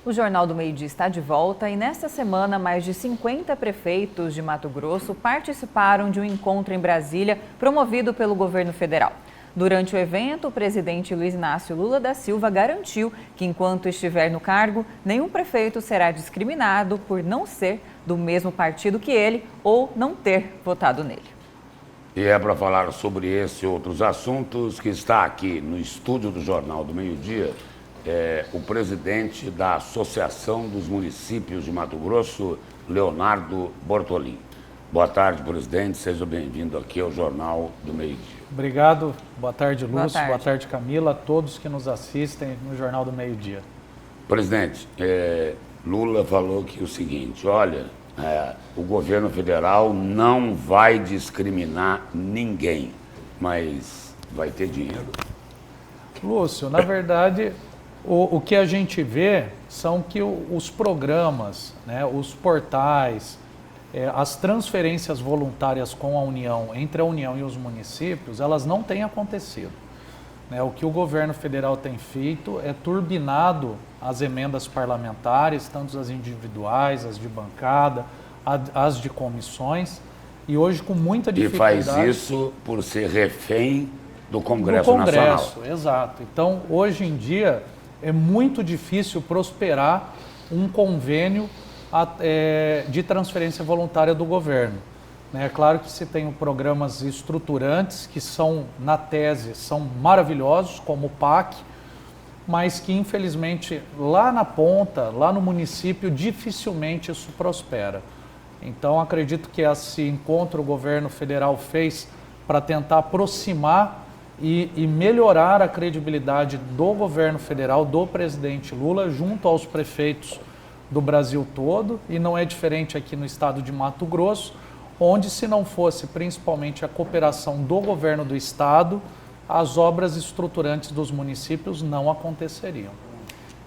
O Jornal do Meio-Dia está de volta e nesta semana mais de 50 prefeitos de Mato Grosso participaram de um encontro em Brasília promovido pelo governo federal. Durante o evento, o presidente Luiz Inácio Lula da Silva garantiu que enquanto estiver no cargo, nenhum prefeito será discriminado por não ser do mesmo partido que ele ou não ter votado nele. E é para falar sobre esse e outros assuntos que está aqui no estúdio do Jornal do Meio-Dia o presidente da Associação dos Municípios de Mato Grosso, Leonardo Bortolin. Boa tarde, presidente. Seja bem-vindo aqui ao Jornal do Meio-Dia. Obrigado. Boa tarde, Lúcio. Boa tarde, Camila. A todos que nos assistem no Jornal do Meio-Dia. Presidente, Lula falou que o seguinte, olha, o governo federal não vai discriminar ninguém, mas vai ter dinheiro. Lúcio, na verdade, o que a gente vê são que os programas, né, os portais, as transferências voluntárias com a União, entre a União e os municípios, elas não têm acontecido. O que o governo federal tem feito é turbinado as emendas parlamentares, tanto as individuais, as de bancada, as de comissões, e hoje com muita dificuldade... E faz isso por ser refém do Congresso Nacional. Exato. Então, hoje em dia, é muito difícil prosperar um convênio de transferência voluntária do governo. É claro que se tem programas estruturantes que são, na tese, são maravilhosos, como o PAC, mas que infelizmente lá na ponta, lá no município, dificilmente isso prospera. Então acredito que esse encontro o governo federal fez para tentar aproximar e melhorar a credibilidade do governo federal, do presidente Lula, junto aos prefeitos do Brasil todo, e não é diferente aqui no estado de Mato Grosso, onde, se não fosse principalmente a cooperação do governo do estado, as obras estruturantes dos municípios não aconteceriam.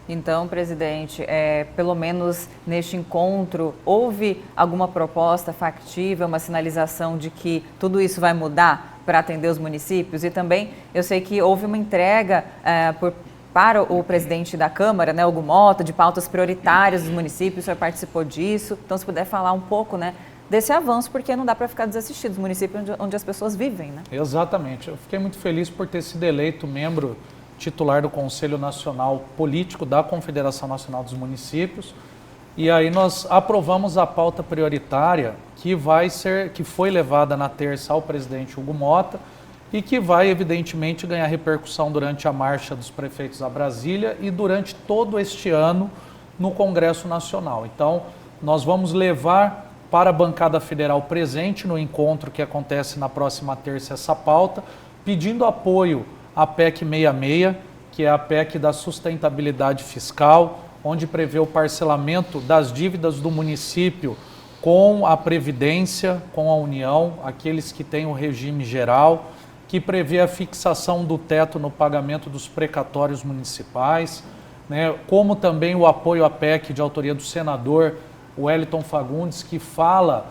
Então, presidente, pelo menos neste encontro, houve alguma proposta factível, uma sinalização de que tudo isso vai mudar para atender os municípios? E também, eu sei que houve uma entrega para o presidente da Câmara, né, Hugo Mota, de pautas prioritárias dos municípios, o senhor participou disso. Então, se puder falar um pouco, né, desse avanço, porque não dá para ficar desassistido, os municípios onde as pessoas vivem, né? Exatamente. Eu fiquei muito feliz por ter sido eleito membro titular do Conselho Nacional Político da Confederação Nacional dos Municípios. E aí nós aprovamos a pauta prioritária que foi levada na terça ao presidente Hugo Mota e que vai, evidentemente, ganhar repercussão durante a marcha dos prefeitos a Brasília e durante todo este ano no Congresso Nacional. Então, nós vamos levar para a bancada federal presente no encontro que acontece na próxima terça essa pauta, pedindo apoio à PEC 66, que é a PEC da sustentabilidade fiscal, onde prevê o parcelamento das dívidas do município com a Previdência, com a União, aqueles que têm o regime geral, que prevê a fixação do teto no pagamento dos precatórios municipais, né, como também o apoio à PEC de autoria do senador Wellington Fagundes, que fala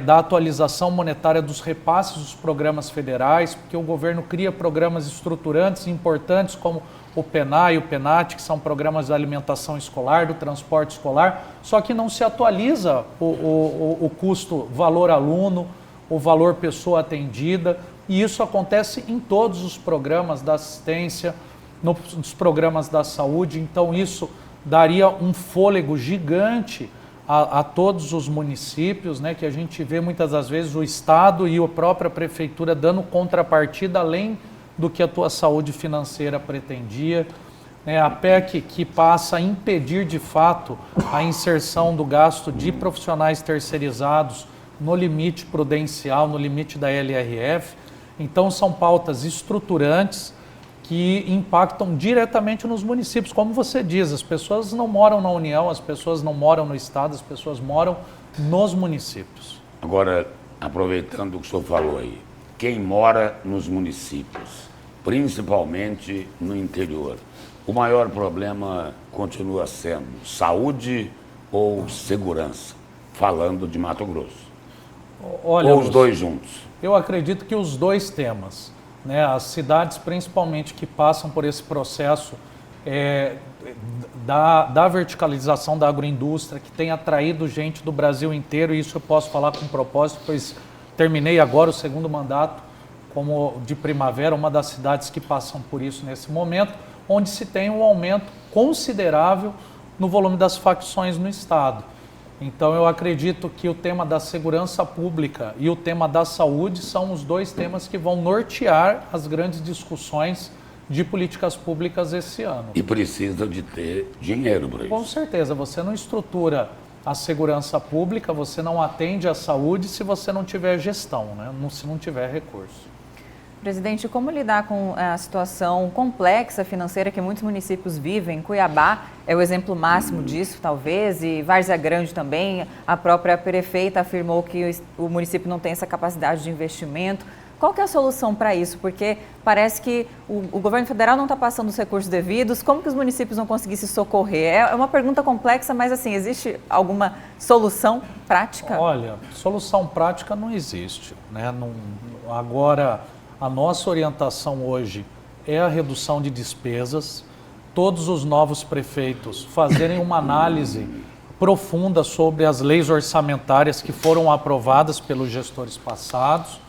da atualização monetária dos repasses dos programas federais, porque o governo cria programas estruturantes importantes como o PENA e o PENAT, que são programas de alimentação escolar, do transporte escolar, só que não se atualiza o custo valor aluno, o valor pessoa atendida, e isso acontece em todos os programas da assistência, nos programas da saúde. Então isso daria um fôlego gigante a todos os municípios, né, que a gente vê muitas das vezes o Estado e a própria Prefeitura dando contrapartida além do que a tua saúde financeira pretendia. A PEC que passa a impedir de fato a inserção do gasto de profissionais terceirizados no limite prudencial, no limite da LRF. Então são pautas estruturantes que impactam diretamente nos municípios. Como você diz, as pessoas não moram na União, as pessoas não moram no Estado, as pessoas moram nos municípios. Agora, aproveitando o que o senhor falou aí, quem mora nos municípios, principalmente no interior, o maior problema continua sendo saúde ou segurança, falando de Mato Grosso? Olha, ou os dois juntos? Eu acredito que os dois temas, né, as cidades principalmente que passam por esse processo da verticalização da agroindústria, que tem atraído gente do Brasil inteiro, e isso eu posso falar com propósito, pois terminei agora o segundo mandato como de Primavera, uma das cidades que passam por isso nesse momento, onde se tem um aumento considerável no volume das facções no Estado. Então eu acredito que o tema da segurança pública e o tema da saúde são os dois temas que vão nortear as grandes discussões de políticas públicas esse ano. E precisa de ter dinheiro para isso. Com certeza, você não estrutura a segurança pública, você não atende à saúde se você não tiver gestão, né? Se não tiver recurso. Presidente, como lidar com a situação complexa financeira que muitos municípios vivem? Cuiabá é o exemplo máximo disso, talvez, e Várzea Grande também. A própria prefeita afirmou que o município não tem essa capacidade de investimento. Qual que é a solução para isso? Porque parece que o governo federal não está passando os recursos devidos. Como que os municípios vão conseguir se socorrer? É uma pergunta complexa, mas assim, existe alguma solução prática? Olha, solução prática não existe, né? Agora, a nossa orientação hoje é a redução de despesas, todos os novos prefeitos fazerem uma análise profunda sobre as leis orçamentárias que foram aprovadas pelos gestores passados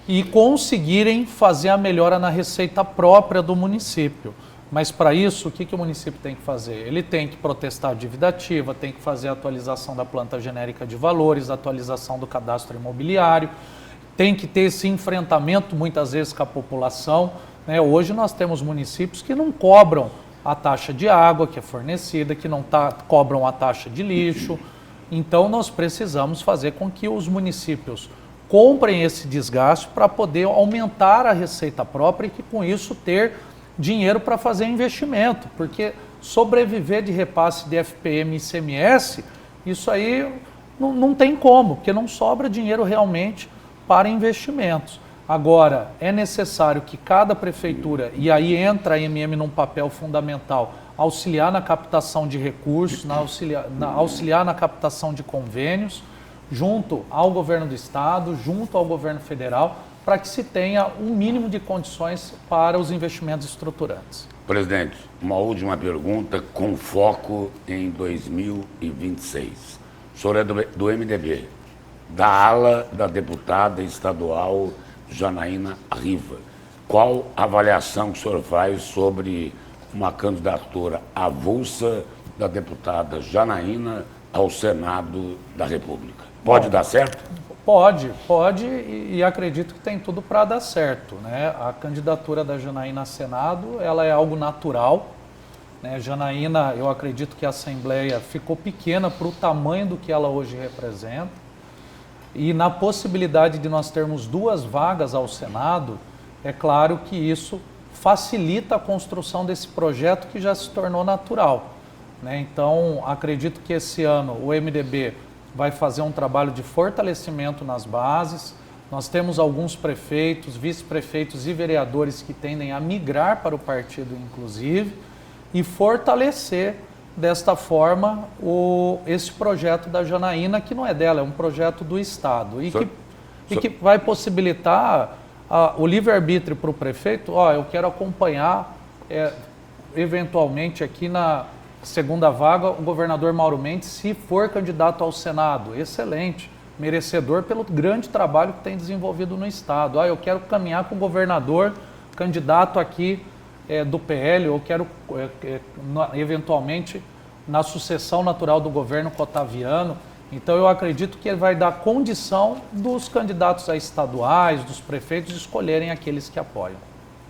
e conseguirem fazer a melhora na receita própria do município. Mas para isso, o que o município tem que fazer? Ele tem que protestar a dívida ativa, tem que fazer a atualização da planta genérica de valores, a atualização do cadastro imobiliário, tem que ter esse enfrentamento muitas vezes com a população, né? Hoje nós temos municípios que não cobram a taxa de água que é fornecida, que não cobram a taxa de lixo. Então nós precisamos fazer com que os municípios comprem esse desgaste para poder aumentar a receita própria e que com isso ter dinheiro para fazer investimento, porque sobreviver de repasse de FPM e ICMS, isso aí não tem como, porque não sobra dinheiro realmente para investimentos. Agora, é necessário que cada prefeitura, e aí entra a MM num papel fundamental, auxiliar na captação de recursos, auxiliar na captação de convênios, junto ao governo do estado, junto ao governo federal, para que se tenha um mínimo de condições para os investimentos estruturantes. Presidente, uma última pergunta com foco em 2026. O senhor é do MDB, da ala da deputada estadual Janaína Riva. Qual a avaliação que o senhor faz sobre uma candidatura avulsa da deputada Janaína ao Senado da República? Pode dar certo? Pode, e acredito que tem tudo para dar certo, né? A candidatura da Janaína a Senado, ela é algo natural, né? Janaína, eu acredito que a Assembleia ficou pequena para o tamanho do que ela hoje representa, e na possibilidade de nós termos 2 vagas ao Senado, é claro que isso facilita a construção desse projeto que já se tornou natural, né? Então, acredito que esse ano o MDB vai fazer um trabalho de fortalecimento nas bases. Nós temos alguns prefeitos, vice-prefeitos e vereadores que tendem a migrar para o partido, inclusive, e fortalecer desta forma esse projeto da Janaína, que não é dela, é um projeto do Estado, e que vai possibilitar o livre-arbítrio para o prefeito. Eu quero acompanhar, eventualmente, aqui na segunda vaga, o governador Mauro Mendes, se for candidato ao Senado. Excelente, merecedor pelo grande trabalho que tem desenvolvido no Estado. Eu quero caminhar com o governador, candidato aqui do PL, eu quero, eventualmente, na sucessão natural do governo Cotaviano. Então, eu acredito que ele vai dar condição dos candidatos a estaduais, dos prefeitos, escolherem aqueles que apoiam.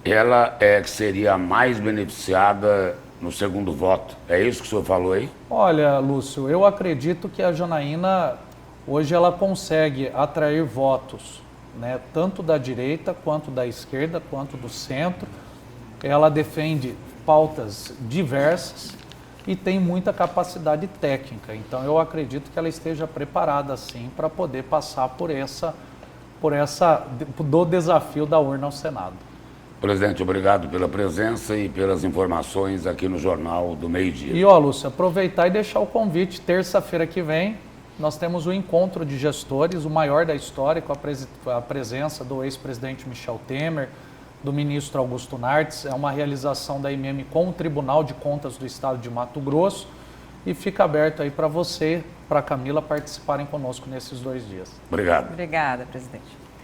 Ela é que seria a mais beneficiada no segundo voto. É isso que o senhor falou aí? Olha, Lúcio, eu acredito que a Janaína, hoje, ela consegue atrair votos, né, tanto da direita, quanto da esquerda, quanto do centro. Ela defende pautas diversas e tem muita capacidade técnica. Então, eu acredito que ela esteja preparada, sim, para poder passar do desafio da urna ao Senado. Presidente, obrigado pela presença e pelas informações aqui no Jornal do Meio-Dia. E, Lúcio, aproveitar e deixar o convite. Terça-feira que vem, nós temos o encontro de gestores, o maior da história, com a presença do ex-presidente Michel Temer, do ministro Augusto Nardes, é uma realização da IMM com o Tribunal de Contas do Estado de Mato Grosso e fica aberto aí para você, para a Camila, participarem conosco nesses 2 dias. Obrigado. Obrigada, presidente.